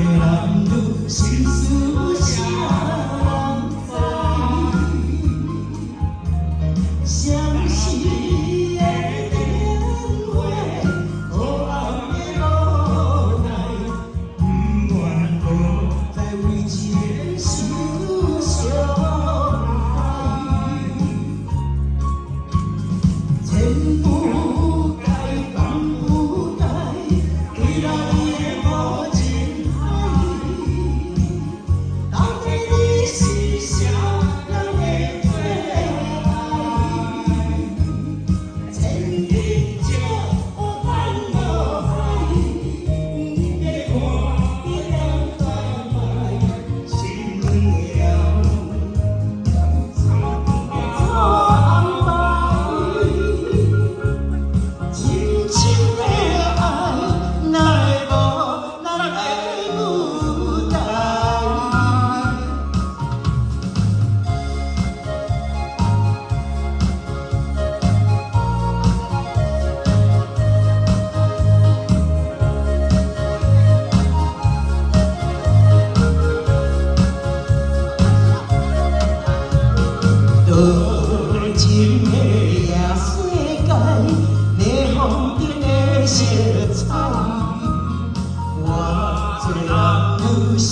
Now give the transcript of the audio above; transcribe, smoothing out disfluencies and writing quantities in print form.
人愈心思谁人知？相思的电话，黑暗的无奈，不愿搁再为一个受伤害，千不该万不该，为了你的无情海，到底你是啥人的做爱？千里石翻落海，不要看你两块麦，心乱了，错安排。深深的爱，哪会无咱的舞台？多情的夜世界，霓虹灯的色彩，我做人愈是